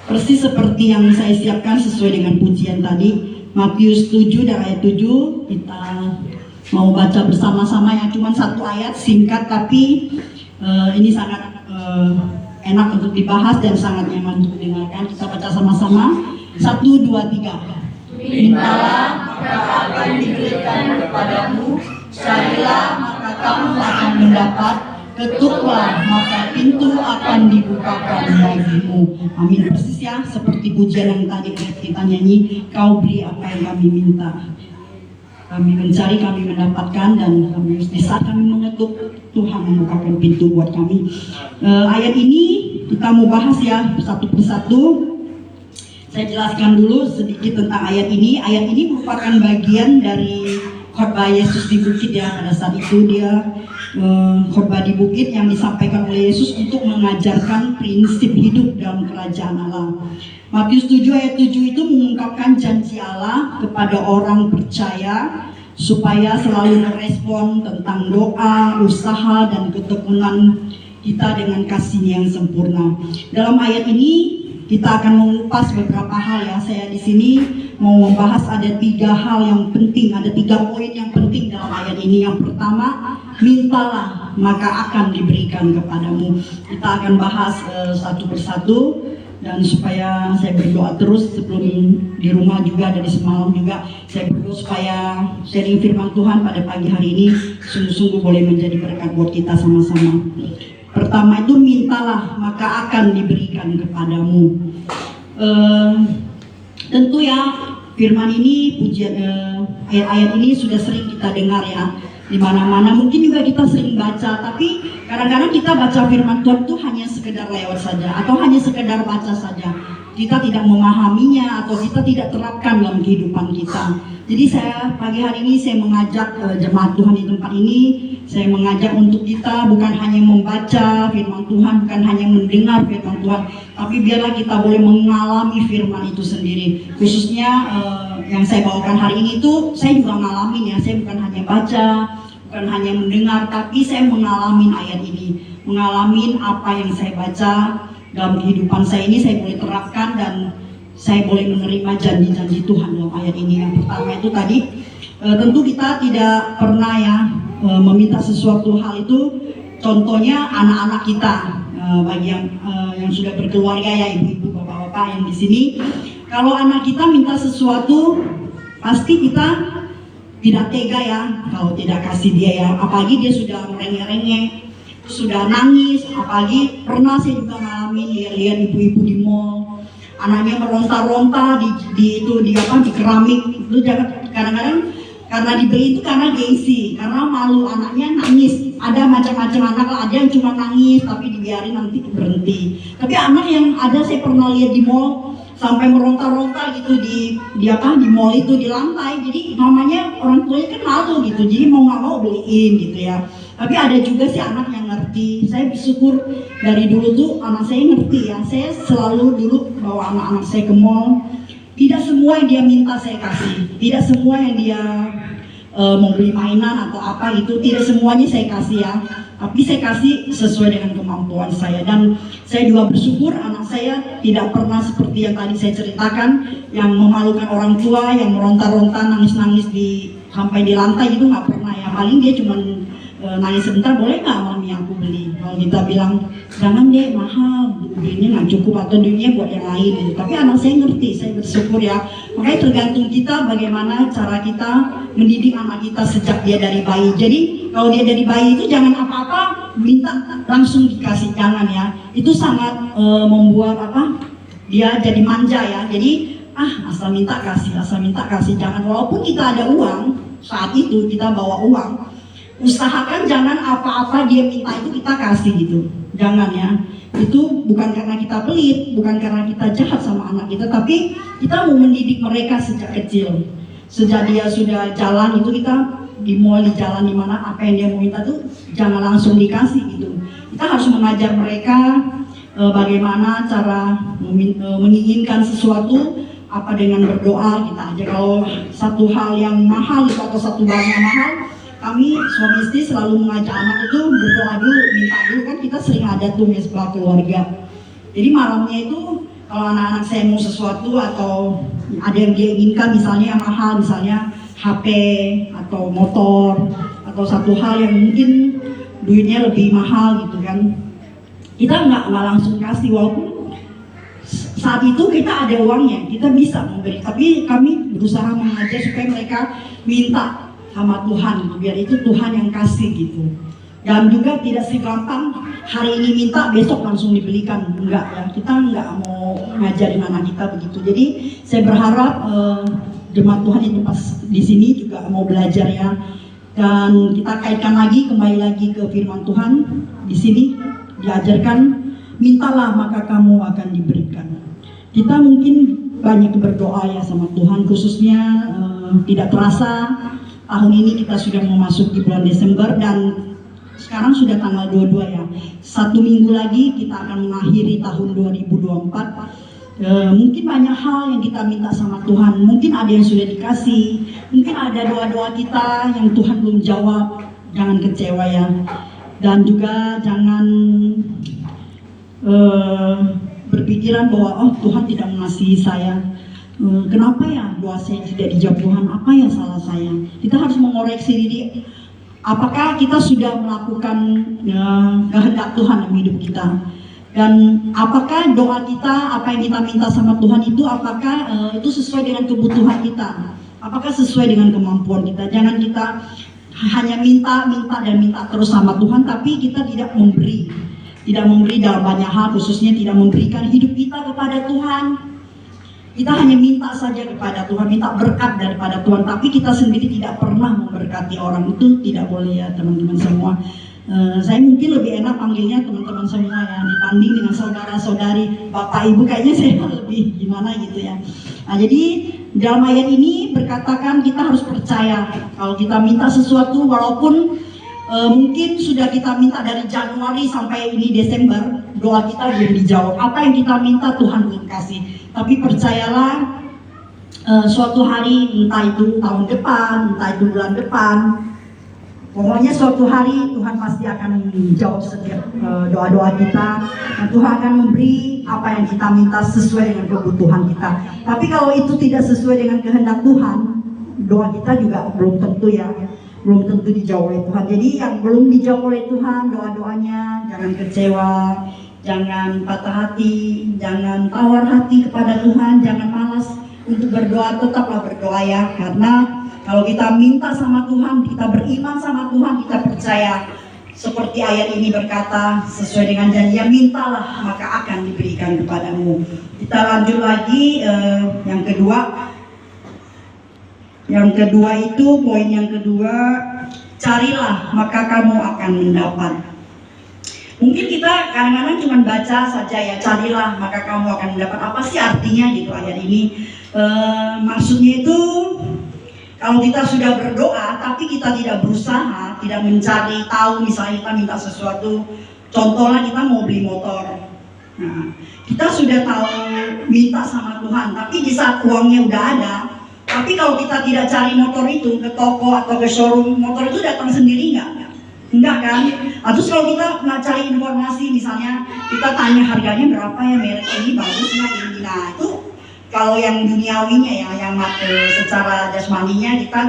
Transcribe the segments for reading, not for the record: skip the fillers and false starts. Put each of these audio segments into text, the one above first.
persis seperti yang saya siapkan sesuai dengan pujian tadi. Matius 7 dan ayat 7 kita mau baca bersama-sama, yang cuma satu ayat singkat tapi ini sangat enak untuk dibahas dan sangat nyaman untuk didengarkan. Kita baca sama-sama. 1, 2, 3. Mintalah maka akan diberikan kepadamu, carilah maka kamu akan mendapat, ketuklah maka pintu akan dibukakan bagimu. Amin. Persis ya seperti pujian yang tadi kita nyanyi, kau beri apa yang kami minta. Kami mencari, kami mendapatkan, dan kami di saat kami mengetuk, Tuhan membukakan pintu buat kami. Ayat ini kita mau bahas ya satu persatu. Saya jelaskan dulu sedikit tentang ayat ini. Ayat ini merupakan bagian dari khotbah Yesus di bukit ya. Pada saat itu dia khotbah di bukit yang disampaikan oleh Yesus untuk mengajarkan prinsip hidup dalam kerajaan Allah. Matius 7 ayat 7 itu mengungkapkan janji Allah kepada orang percaya supaya selalu merespon tentang doa, usaha, dan ketekunan kita dengan kasih-Nya yang sempurna. Dalam ayat ini kita akan mengupas beberapa hal ya. Saya di sini mau membahas ada 3 hal yang penting, ada 3 poin yang penting dalam ayat ini. Yang pertama, mintalah maka akan diberikan kepadamu. Kita akan bahas satu persatu. Dan supaya saya berdoa terus sebelum di rumah juga, dari semalam juga saya berdoa supaya sharing firman Tuhan pada pagi hari ini sungguh-sungguh boleh menjadi berkat buat kita sama-sama. Pertama itu, mintalah maka akan diberikan kepadamu. Tentu ya firman ini, pujian ayat-ayat ini sudah sering kita dengar ya di mana-mana. Mungkin juga kita sering baca, tapi kadang-kadang kita baca firman Tuhan itu hanya sekedar lewat saja atau hanya sekedar baca saja. Kita tidak memahaminya atau kita tidak terapkan dalam kehidupan kita. Jadi saya pagi hari ini saya mengajak jemaat Tuhan di tempat ini, saya mengajak untuk kita bukan hanya membaca firman Tuhan, bukan hanya mendengar firman Tuhan, tapi biarlah kita boleh mengalami firman itu sendiri. Khususnya yang saya bawakan hari ini itu saya juga ngalamin ya. Saya bukan hanya baca, bukan hanya mendengar, tapi saya mengalami ayat ini, mengalami apa yang saya baca dalam kehidupan saya ini. Saya boleh terapkan dan saya boleh menerima janji-janji Tuhan dalam ayat ini. Yang pertama itu tadi, tentu kita tidak pernah ya meminta sesuatu hal itu. Contohnya anak-anak kita, bagi yang sudah berkeluarga ya, ibu-ibu, bapak-bapak yang di sini, kalau anak kita minta sesuatu, pasti kita tidak tega ya kalau tidak kasih dia ya. Apalagi dia sudah merengek-rengek, sudah nangis. Apalagi pernah saya juga ngalamin lihat ibu-ibu di mall, anaknya meronta-ronta di keramik itu. Kadang-kadang karena dibeli itu karena gengsi, karena malu anaknya nangis. Ada macam-macam anak lah, ada yang cuma nangis tapi dibiarin nanti berhenti. Tapi anak yang ada saya pernah lihat di mall sampai meronta-ronta gitu di mall itu, di lantai. Jadi mamanya, orang tuanya kan malu gitu, jadi mau nggak mau beliin gitu ya. Tapi ada juga sih anak yang ngerti. Saya bersyukur dari dulu tuh anak saya ngerti ya. Saya selalu dulu bawa anak-anak saya ke mall. Tidak semua yang dia minta saya kasih. Tidak semua yang dia mau beli mainan atau apa itu, tidak semuanya saya kasih ya. Tapi saya kasih sesuai dengan kemampuan saya. Dan saya juga bersyukur anak saya tidak pernah seperti yang tadi saya ceritakan, yang memalukan orang tua, yang meronta-ronta, nangis-nangis sampai di lantai itu nggak pernah ya. Paling dia cuma nangis sebentar, boleh nggak mami aku beli? Kalau kita bilang jangan deh, mahal, duitnya nggak cukup atau duitnya buat yang lain gitu. Tapi anak saya ngerti, saya bersyukur ya. Makanya tergantung kita bagaimana cara kita mendidik anak kita sejak dia dari bayi. Jadi kalau dia dari bayi itu jangan apa-apa minta langsung dikasih, jangan ya. Itu sangat membuat dia jadi manja ya. Jadi asal minta kasih, asal minta kasih. Jangan, walaupun kita ada uang saat itu, kita bawa uang, usahakan jangan apa-apa dia minta itu kita kasih gitu. Jangan ya. Itu bukan karena kita pelit, bukan karena kita jahat sama anak kita, tapi kita mau mendidik mereka sejak kecil. Sejak dia sudah jalan itu, kita di mall, di jalan, di mana apa yang dia mau minta tuh jangan langsung dikasih gitu. Kita harus mengajar mereka bagaimana cara menginginkan sesuatu, apa dengan berdoa. Kita aja kalau satu hal yang mahal itu atau satu barang yang mahal, kami suami istri selalu mengajak anak itu berdoa dulu, minta dulu. Kan kita sering ada tuh misbah keluarga. Jadi malamnya itu kalau anak-anak saya mau sesuatu atau ada yang dia inginkan, misalnya yang mahal, misalnya HP atau motor atau satu hal yang mungkin duitnya lebih mahal gitu kan, kita nggak langsung kasih, walaupun saat itu kita ada uangnya, kita bisa memberi, tapi kami berusaha mengajar supaya mereka minta sama Tuhan, biar itu Tuhan yang kasih gitu. Dan juga tidak segampang hari ini minta besok langsung dibelikan, enggak ya, kita enggak mau ngajarin anak kita begitu. Jadi saya berharap jemaat Tuhan itu pas di sini juga mau belajar ya, dan kita kaitkan lagi, kembali lagi ke firman Tuhan. Di sini diajarkan, mintalah maka kamu akan diberikan. Kita mungkin banyak berdoa ya sama Tuhan, khususnya tidak terasa tahun ini kita sudah mau masuk di bulan Desember, dan sekarang sudah tanggal 22 ya. 1 minggu lagi kita akan mengakhiri tahun 2024. Mungkin banyak hal yang kita minta sama Tuhan. Mungkin ada yang sudah dikasih, mungkin ada doa-doa kita yang Tuhan belum jawab. Jangan kecewa ya. Dan juga jangan berpikiran bahwa oh Tuhan tidak mengasihi saya. Kenapa ya doa saya tidak dijawab Tuhan? Apa yang salah saya? Kita harus mengoreksi diri. Apakah kita sudah melakukan kehendak Tuhan dalam hidup kita? Dan apakah doa kita, apa yang kita minta sama Tuhan itu, apakah itu sesuai dengan kebutuhan kita? Apakah sesuai dengan kemampuan kita? Jangan kita hanya minta terus sama Tuhan, tapi kita tidak memberi. Tidak memberi dalam banyak hal, khususnya tidak memberikan hidup kita kepada Tuhan. Kita hanya minta saja kepada Tuhan, minta berkat daripada Tuhan, tapi kita sendiri tidak pernah memberkati orang. Itu tidak boleh ya teman-teman semua. Saya mungkin lebih enak panggilnya teman-teman semua ya, dibanding dengan saudara-saudari, bapak ibu, kayaknya saya lebih gimana gitu ya. Nah, jadi dalam ayat ini berkatakan kita harus percaya kalau kita minta sesuatu, walaupun mungkin sudah kita minta dari Januari sampai ini Desember, doa kita belum dijawab. Apa yang kita minta Tuhan belum kasih. Tapi percayalah, suatu hari, entah itu tahun depan, entah itu bulan depan, pokoknya suatu hari Tuhan pasti akan menjawab setiap doa-doa kita. Dan Tuhan akan memberi apa yang kita minta sesuai dengan kebutuhan kita. Tapi kalau itu tidak sesuai dengan kehendak Tuhan, doa kita juga belum tentu ya, belum tentu dijawab oleh Tuhan. Jadi yang belum dijawab oleh Tuhan, doa-doanya jangan kecewa, jangan patah hati, jangan tawar hati kepada Tuhan, jangan malas untuk berdoa, tetaplah berdoa ya. Karena kalau kita minta sama Tuhan, kita beriman sama Tuhan, kita percaya seperti ayat ini berkata, sesuai dengan janji, mintalah maka akan diberikan kepadamu. Kita lanjut lagi, yang kedua. Yang kedua itu, poin yang kedua, carilah maka kamu akan mendapat. Mungkin kita kadang-kadang cuma baca saja ya, carilah maka kamu akan mendapat. Apa sih artinya gitu ayat ini? Maksudnya itu, kalau kita sudah berdoa tapi kita tidak berusaha, tidak mencari tahu, misalnya kita minta sesuatu, contohnya kita mau beli motor. Nah, kita sudah tahu minta sama Tuhan, tapi di saat uangnya udah ada, tapi kalau kita tidak cari motor itu ke toko atau ke showroom, motor itu datang sendiri nggak? Enggak kan? Terus kalau kita nggak cari informasi, misalnya kita tanya harganya berapa ya, merek ini bagus nggak ini, nah itu kalau yang duniawinya ya, yang secara jasmaninya kita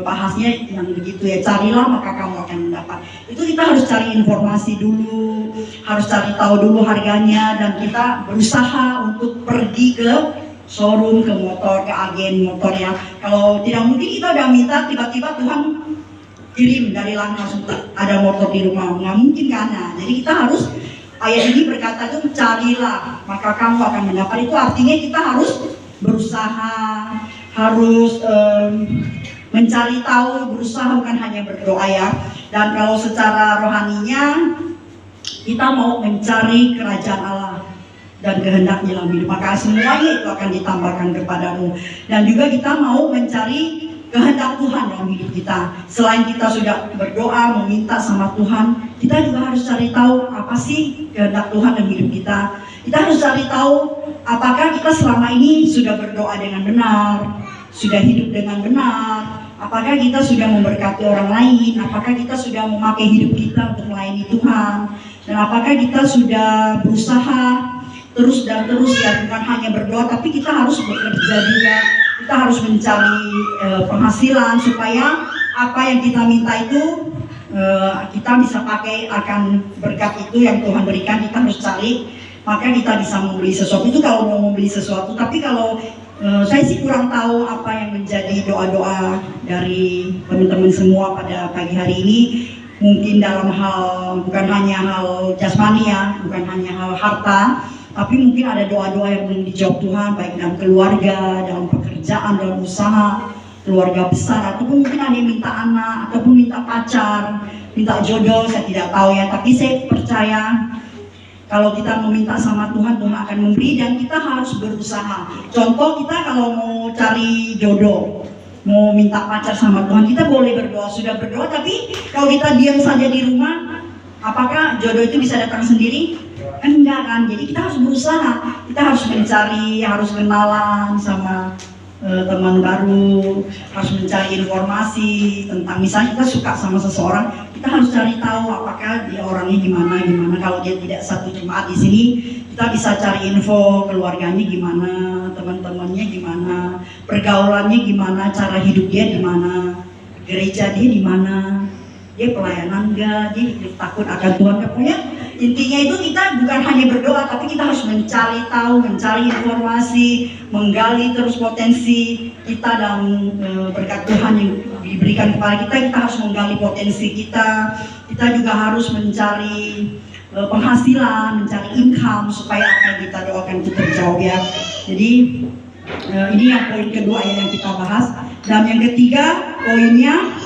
bahasnya yang begitu ya, carilah maka kamu akan mendapat. Itu kita harus cari informasi dulu, harus cari tahu dulu harganya, dan kita berusaha untuk pergi ke showroom, ke motor, ke agen motor ya. Kalau tidak mungkin kita udah minta, tiba-tiba Tuhan kirim dari langit langsung ada motor di rumah, nggak mungkin kan? Nah, jadi kita harus, ayat ini berkata itu carilah maka kamu akan mendapat. Itu artinya kita harus berusaha, harus mencari tahu, berusaha, bukan hanya berdoa ya. Dan kalau secara rohaninya kita mau mencari kerajaan Allah dan kehendaknya dalam hidup, maka semuanya itu akan ditambahkan kepadamu. Dan juga kita mau mencari kehendak Tuhan dalam hidup kita. Selain kita sudah berdoa, meminta sama Tuhan, kita juga harus cari tahu apa sih kehendak Tuhan dalam hidup kita. Kita harus cari tahu apakah kita selama ini sudah berdoa dengan benar, sudah hidup dengan benar, apakah kita sudah memberkati orang lain, apakah kita sudah memakai hidup kita untuk melayani Tuhan, dan apakah kita sudah berusaha terus dan terus ya, bukan hanya berdoa tapi kita harus bekerja juga, kita harus mencari penghasilan supaya apa yang kita minta itu kita bisa pakai akan berkat itu yang Tuhan berikan. Kita harus cari, maka kita bisa membeli sesuatu itu kalau mau membeli sesuatu. Tapi kalau saya sih kurang tahu apa yang menjadi doa-doa dari teman-teman semua pada pagi hari ini. Mungkin dalam hal, bukan hanya hal jasmani ya, bukan hanya hal harta, tapi mungkin ada doa-doa yang belum dijawab Tuhan, baik dalam keluarga, dalam pekerjaan, dalam usaha, keluarga besar, ataupun mungkin ada yang minta anak, ataupun minta pacar, minta jodoh, saya tidak tahu ya. Tapi saya percaya kalau kita meminta sama Tuhan, Tuhan akan memberi, dan kita harus berusaha. Contoh, kita kalau mau cari jodoh, mau minta pacar sama Tuhan, kita boleh berdoa, sudah berdoa, tapi kalau kita diam saja di rumah, apakah jodoh itu bisa datang sendiri? Enggak kan, jadi kita harus berusaha, kita harus mencari, harus kenalan sama teman baru, harus mencari informasi tentang, misalnya kita suka sama seseorang, kita harus cari tahu apakah dia orangnya gimana. Kalau dia tidak satu jemaat di sini, kita bisa cari info keluarganya gimana, teman-temannya gimana, pergaulannya gimana, cara hidup dia gimana, gereja dia di mana, dia pelayanan enggak, dia takut akan Tuhan. Pokoknya intinya itu kita bukan hanya berdoa, tapi kita harus mencari tahu, mencari informasi, menggali terus potensi kita dalam berkat Tuhan yang diberikan kepada kita. Kita harus menggali potensi kita. Kita juga harus mencari penghasilan, mencari income supaya apa yang kita doakan itu terjawab ya. Jadi ini yang poin kedua yang kita bahas. Dan yang ketiga poinnya,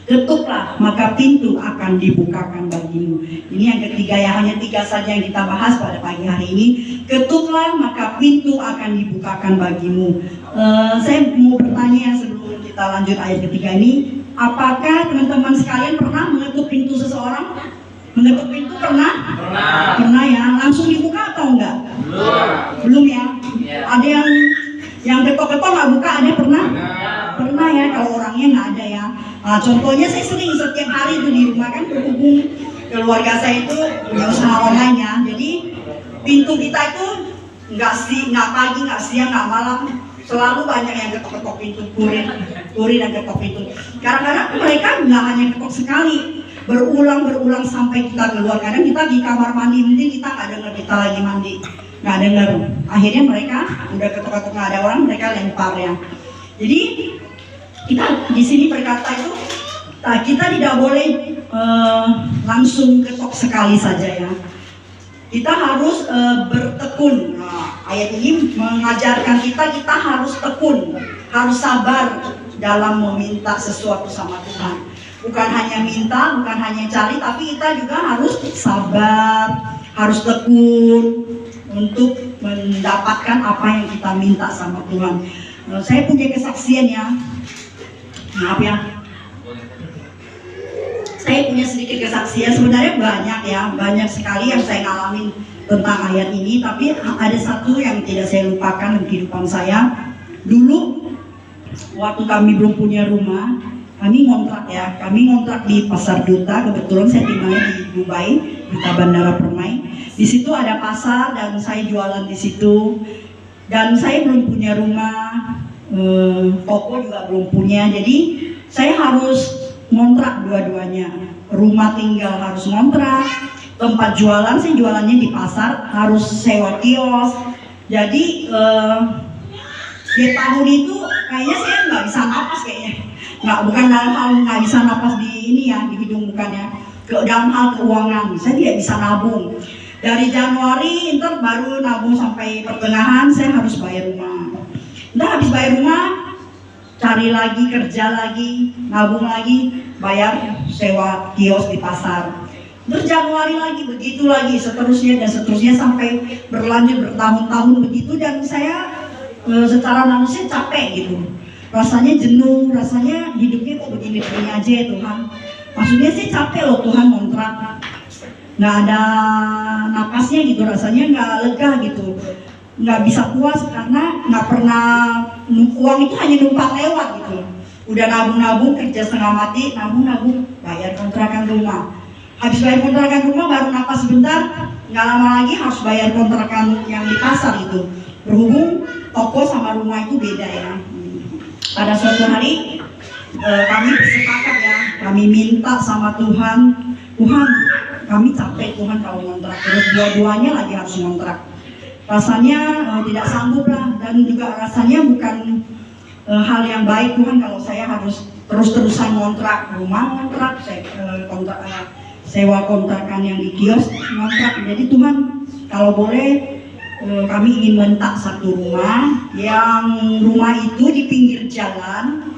ketuklah maka pintu akan dibukakan bagimu. Ini yang ketiga ya, hanya 3 saja yang kita bahas pada pagi hari ini. Ketuklah maka pintu akan dibukakan bagimu. Saya mau bertanya sebelum kita lanjut ayat ketiga ini, apakah teman-teman sekalian pernah mengetuk pintu seseorang? Mengetuk pintu pernah? Pernah ya. Langsung dibuka atau enggak? Belum ya. Ada yang ketok-ketok nggak buka, ada pernah? Pernah ya, kalau orangnya nggak ada ya. Nah, contohnya saya sering setiap hari itu di rumah kan, berhubung keluarga saya itu punya usaha online ya. Jadi pintu kita itu nggak pagi, nggak siang, nggak malam, selalu banyak yang ketok-ketok pintu, kurir yang ketok pintu. Kadang-kadang mereka nggak hanya ketok sekali, berulang sampai kita keluar. Kadang kita di kamar mandi, mungkin kita nggak dengar kita lagi mandi, nggak dengar. Akhirnya mereka udah ketok-ketok nggak ada orang, mereka lempar ya. Jadi kita di sini berkata itu, kita tidak boleh langsung ketok sekali saja ya. Kita harus bertekun. Nah, ayat ini mengajarkan kita harus tekun, harus sabar dalam meminta sesuatu sama Tuhan. Bukan hanya minta, bukan hanya cari, tapi kita juga harus sabar, harus tekun untuk mendapatkan apa yang kita minta sama Tuhan. Saya punya kesaksian ya. Maaf ya, saya punya sedikit kesaksian. Sebenarnya banyak sekali yang saya ngalamin tentang ayat ini. Tapi ada satu yang tidak saya lupakan dalam kehidupan saya. Dulu waktu kami belum punya rumah, kami ngontrak ya. Kami ngontrak di Pasar Duta. Kebetulan saya tinggalnya di Dubai, Duta Bandara Permai. Di situ ada pasar dan saya jualan di situ. Dan saya belum punya rumah. Toko juga belum punya, jadi saya harus ngontrak dua-duanya. Rumah tinggal harus ngontrak, tempat jualan saya jualannya di pasar, harus sewa kios. Jadi di tahun itu kayaknya saya nggak bisa napas kayaknya. Bukan dalam hal nggak bisa napas di ini ya, di hidung bukan ya. Dalam hal keuangan, saya tidak bisa nabung. Dari Januari ntar baru nabung sampai pertengahan, saya harus bayar rumah. Nah, habis bayar rumah, cari lagi, kerja lagi, nabung lagi, bayar sewa kios di pasar. Terus Januari lagi, begitu lagi, seterusnya sampai berlanjut bertahun-tahun begitu. Dan saya secara manusia capek gitu, rasanya jenuh, rasanya hidupnya kok begini-begini aja ya Tuhan. Maksudnya sih capek loh Tuhan, kontrak nggak ada napasnya gitu, rasanya nggak lega gitu. Nggak bisa puas karena nggak pernah, uang itu hanya numpang lewat gitu. Udah nabung-nabung, kerja setengah mati, nabung-nabung, bayar kontrakan rumah. Habis bayar kontrakan rumah baru napas sebentar, nggak lama lagi harus bayar kontrakan yang di pasar itu. Berhubung toko sama rumah itu beda ya. Pada suatu hari kami bersepakat ya, kami minta sama Tuhan, Tuhan kami capek Tuhan kalau ngontrak terus, dua-duanya lagi harus ngontrak. Rasanya tidak sanggup lah, dan juga rasanya bukan hal yang baik Tuhan kalau saya harus terus-terusan ngontrak rumah, ngontrak sewa kontrakan yang di kios, ngontrak. Jadi Tuhan kalau boleh kami ingin minta satu rumah, yang rumah itu di pinggir jalan,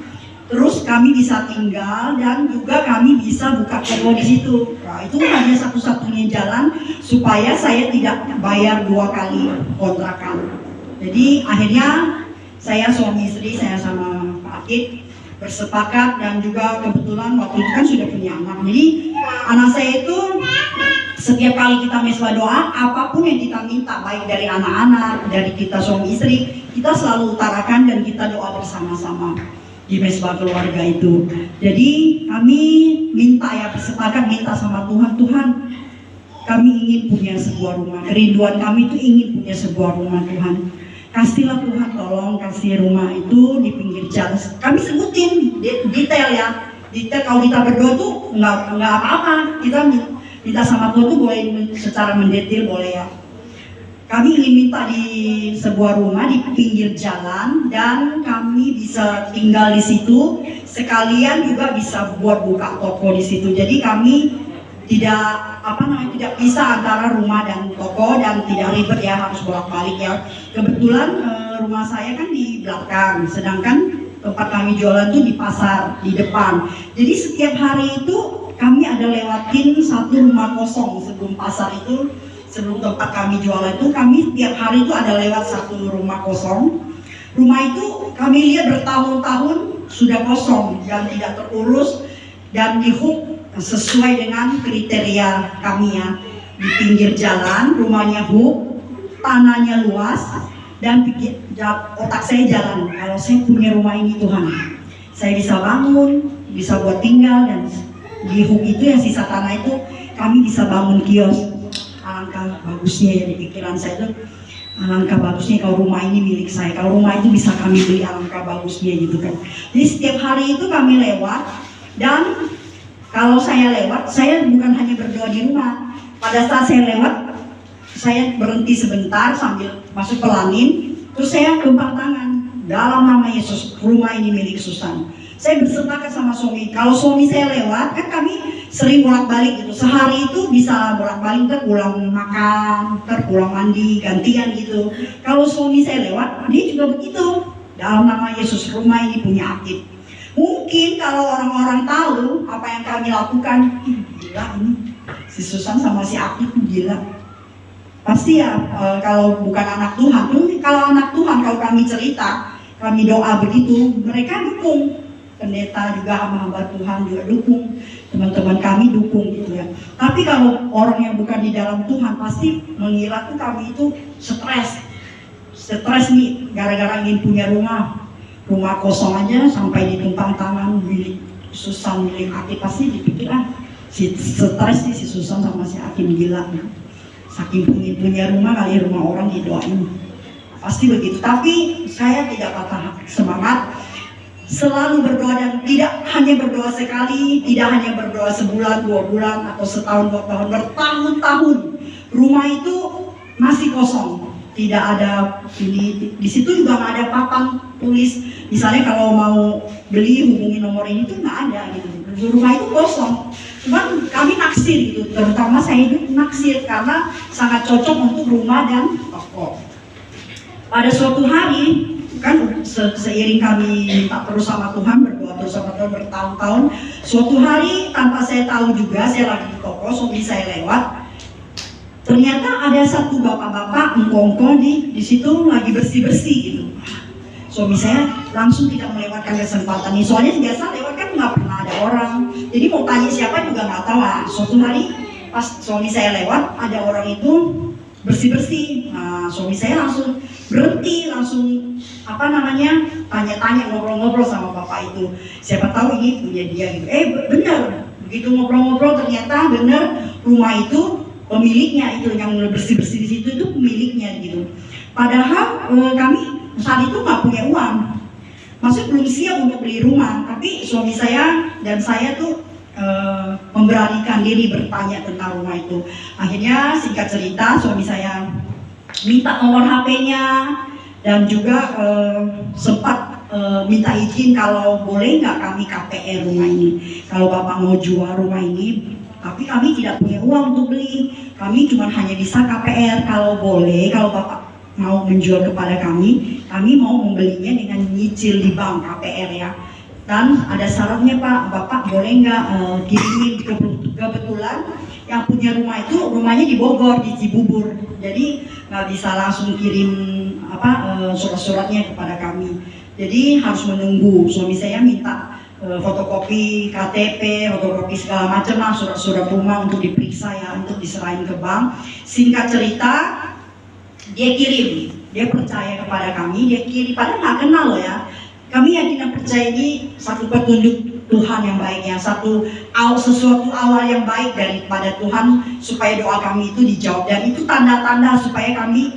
terus kami bisa tinggal dan juga kami bisa buka toko di situ. Nah, itu hanya satu-satunya jalan supaya saya tidak bayar 2 kali kontrakan. Jadi akhirnya saya suami istri, saya sama Pak Akid bersepakat, dan juga kebetulan waktu itu kan sudah punya anak. Jadi anak saya itu setiap kali kita mesbah doa, apapun yang kita minta, baik dari anak-anak, dari kita suami istri, kita selalu utarakan dan kita doa bersama-sama di mesbah keluarga itu. Jadi kami minta ya, bersepakat minta sama Tuhan, Tuhan kami ingin punya sebuah rumah, kerinduan kami itu ingin punya sebuah rumah Tuhan. Kasihlah Tuhan, tolong kasih rumah itu di pinggir jalan. Kami sebutin detail ya, detail. Kalau kita berdoa tuh nggak apa-apa, kita minta sama Tuhan tuh boleh secara mendetail, boleh ya. Kami ingin minta di sebuah rumah di pinggir jalan, dan kami bisa tinggal di situ, sekalian juga bisa buat buka toko di situ. Jadi kami tidak tidak bisa antara rumah dan toko, dan tidak ribet ya harus bolak-balik ya. Kebetulan rumah saya kan di belakang, sedangkan tempat kami jualan tuh di pasar di depan. Jadi setiap hari itu kami ada lewatin satu rumah kosong sebelum pasar itu, sebelum tempat kami jualan itu, kami tiap hari itu ada lewat satu rumah kosong. Rumah itu kami lihat bertahun-tahun sudah kosong dan tidak terurus, dan dihuk sesuai dengan kriteria kami ya. Di pinggir jalan, rumahnya huk, tanahnya luas, dan otak saya jalan. Kalau saya punya rumah ini Tuhan, saya bisa bangun, bisa buat tinggal, dan di huk itu yang sisa tanah itu kami bisa bangun kios. Alangkah bagusnya ya, di pikiran saya itu, alangkah bagusnya kalau rumah ini milik saya, kalau rumah itu bisa kami beli, alangkah bagusnya gitu kan. Jadi setiap hari itu kami lewat, dan kalau saya lewat, saya bukan hanya berdoa di rumah. Pada saat saya lewat, saya berhenti sebentar sambil masuk pelanin, terus saya gempar tangan, dalam nama Yesus, rumah ini milik Susan. Saya bersepakat sama suami, kalau suami saya lewat, kan kami sering bolak-balik gitu. Sehari itu bisa bolak-balik, ntar pulang makan, ntar pulang mandi, gantian gitu. Kalau suami saya lewat, dia juga begitu. Dalam nama Yesus, rumah ini punya Akid. Mungkin kalau orang-orang tahu apa yang kami lakukan, gila ini, si Susan sama si Akid gila. Pasti ya, kalau bukan anak Tuhan, kalau anak Tuhan, kalau kami cerita, kami doa begitu, mereka dukung. Pendeta juga, hamba Tuhan juga dukung, teman-teman kami dukung gitu ya. Tapi kalau orang yang bukan di dalam Tuhan, pasti mengira tuh kami itu stres nih, gara-gara ingin punya rumah kosong aja sampai ditumpang tangan milik Susan, milik Akid, pasti dipikir si stres nih si Susan sama si Akid gila, saking ingin punya rumah kali rumah orang didoain, pasti begitu. Tapi saya tidak patah semangat, selalu berdoa, dan tidak hanya berdoa sekali, tidak hanya berdoa sebulan, 2 bulan, atau setahun, 2 tahun, bertahun-tahun rumah itu masih kosong. Tidak ada di situ juga nggak ada papan tulis, misalnya kalau mau beli hubungi nomor ini tuh nggak ada gitu. Rumah itu kosong, cuman kami naksir gitu, terutama saya itu naksir karena sangat cocok untuk rumah dan toko. Pada suatu hari kan seiring kami minta terus sama Tuhan, berdoa terus sama Tuhan bertahun-tahun, suatu hari tanpa saya tahu juga, saya lagi di toko, suami saya lewat. Ternyata ada satu bapak-bapak engkong-engkong di situ lagi bersih-bersih gitu. Suami saya langsung tidak melewatkan kesempatan ini. Soalnya biasa lewat kan nggak pernah ada orang. Jadi mau tanya siapa juga nggak tahu. Suatu hari pas suami saya lewat, ada orang itu bersih-bersih. Nah, suami saya langsung berhenti, langsung tanya-tanya, ngobrol-ngobrol sama bapak itu. Siapa tahu ini punya dia gitu. Benar. Begitu ngobrol-ngobrol ternyata benar rumah itu pemiliknya itu yang bersih-bersih di situ itu pemiliknya gitu. Padahal kami saat itu nggak punya uang, maksud belum siap untuk beli rumah. Tapi suami saya dan saya tuh memberanikan diri bertanya tentang rumah itu. Akhirnya singkat cerita suami saya minta nomor HP-nya dan juga sempat minta izin kalau boleh nggak kami KPR rumah ini. Kalau Bapak mau jual rumah ini, tapi kami tidak punya uang untuk beli. Kami cuma hanya bisa KPR. Kalau boleh, kalau Bapak mau menjual kepada kami mau membelinya dengan nyicil di bank KPR ya. Dan ada syaratnya Pak, Bapak boleh nggak kirimin. Kebetulan yang punya rumah itu rumahnya di Bogor, di Cibubur, jadi nggak bisa langsung kirim surat-suratnya kepada kami. Jadi harus menunggu. Suami saya minta fotokopi KTP, fotokopi segala macam lah, surat-surat rumah untuk diperiksa ya, untuk diserahin ke bank. Singkat cerita, dia kirim, dia percaya kepada kami, dia kirim, padahal nggak kenal loh ya. Kami yakin dan percaya ini satu petunjuk Tuhan yang baik ya, sesuatu awal yang baik daripada Tuhan supaya doa kami itu dijawab. Dan itu tanda-tanda supaya kami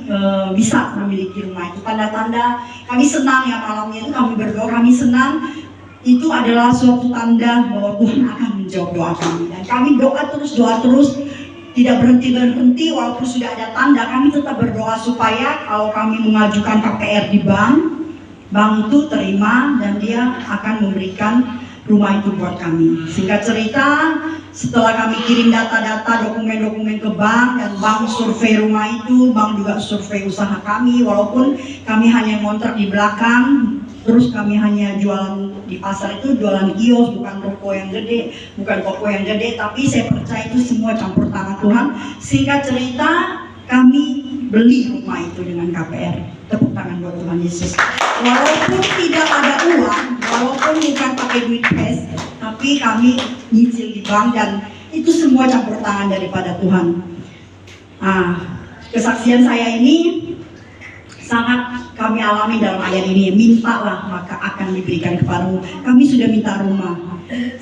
bisa memiliki rumah itu. Tanda-tanda kami senang ya, malamnya itu kami berdoa, kami senang. Itu adalah suatu tanda bahwa Tuhan akan menjawab doa kami. Dan kami doa terus, tidak berhenti walaupun sudah ada tanda. Kami tetap berdoa supaya kalau kami mengajukan KPR di bank itu terima dan dia akan memberikan rumah itu buat kami. Singkat cerita, setelah kami kirim data-data, dokumen-dokumen ke bank dan bank survei rumah itu, bank juga survei usaha kami, walaupun kami hanya ngontrak di belakang, terus kami hanya jualan di pasar itu, jualan kios, bukan toko yang gede, tapi saya percaya itu semua campur tangan Tuhan. Singkat cerita, kami beli rumah itu dengan KPR. Tepuk tangan buat Tuhan Yesus. Walaupun tidak ada uang, walaupun bukan pakai duit cash, tapi kami nyicil di bank dan itu semua campur tangan daripada Tuhan. Kesaksian saya ini sangat kami alami dalam ayat ini. Mintalah maka akan diberikan kepadamu. Kami sudah minta rumah,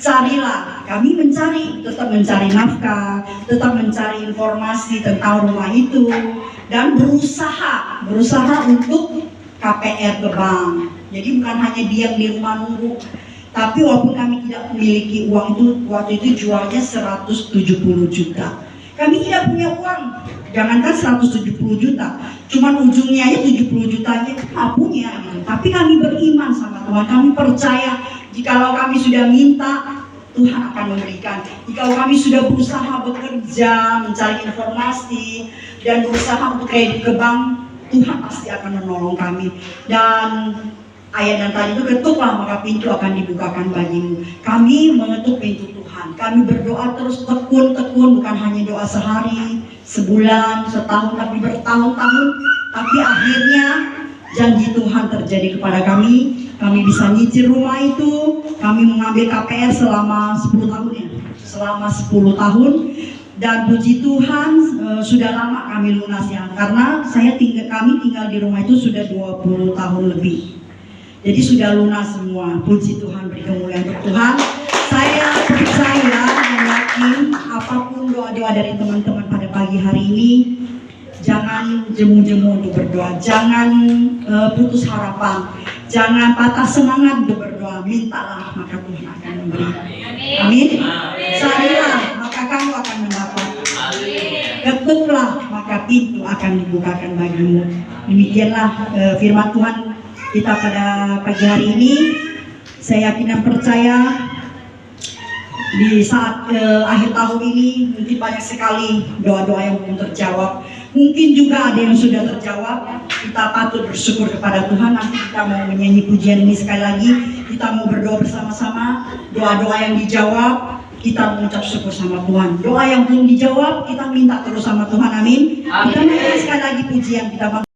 carilah. Kami mencari, tetap mencari nafkah, tetap mencari informasi tentang rumah itu dan berusaha untuk KPR ke bank. Jadi bukan hanya diam di rumah nunggu, tapi walaupun kami tidak memiliki uang itu, waktu itu jualnya 170 juta. Kami tidak punya uang, jangankan 170 juta, cuman ujungnya aja 70 jutanya nggak punya gitu. Tapi kami beriman sama Tuhan, kami percaya jikalau kami sudah minta, Tuhan akan memberikan. Jikalau kami sudah berusaha bekerja, mencari informasi, dan berusaha untuk kredit ke bank, Tuhan pasti akan menolong kami. Dan ayat yang tadi itu, ketuklah maka pintu akan dibukakan bagimu. Kami mengetuk pintu Tuhan. Kami berdoa terus tekun, bukan hanya doa sehari, sebulan, setahun, tapi bertahun-tahun. Tapi akhirnya janji Tuhan terjadi kepada kami. Kami bisa nyicil rumah itu. Kami mengambil KPR selama 10 tahun ya. Selama 10 tahun. Dan puji Tuhan sudah lama kami lunas ya. Karena kami tinggal di rumah itu sudah 20 tahun lebih. Jadi sudah lunas semua. Puji Tuhan, beri kemuliaan untuk Tuhan. Saya percaya dan yakin apapun doa-doa dari teman-teman pada pagi hari ini, jangan jemu-jemu untuk berdoa, jangan putus harapan, jangan patah semangat untuk berdoa. Mintalah maka Tuhan akan memberi. Amin. Carilah maka kamu akan mendapat. Ketuklah maka pintu akan dibukakan bagimu. Demikianlah firman Tuhan kita pada pagi hari ini. Saya yakin dan percaya di saat akhir tahun ini mungkin banyak sekali doa-doa yang belum terjawab. Mungkin juga ada yang sudah terjawab. Kita patut bersyukur kepada Tuhan. Nanti kita mau menyanyi pujian ini sekali lagi. Kita mau berdoa bersama-sama. Doa-doa yang dijawab, kita mengucap syukur sama Tuhan. Doa yang belum dijawab, kita minta terus sama Tuhan. Amin. Kita nyanyi sekali lagi pujian kita.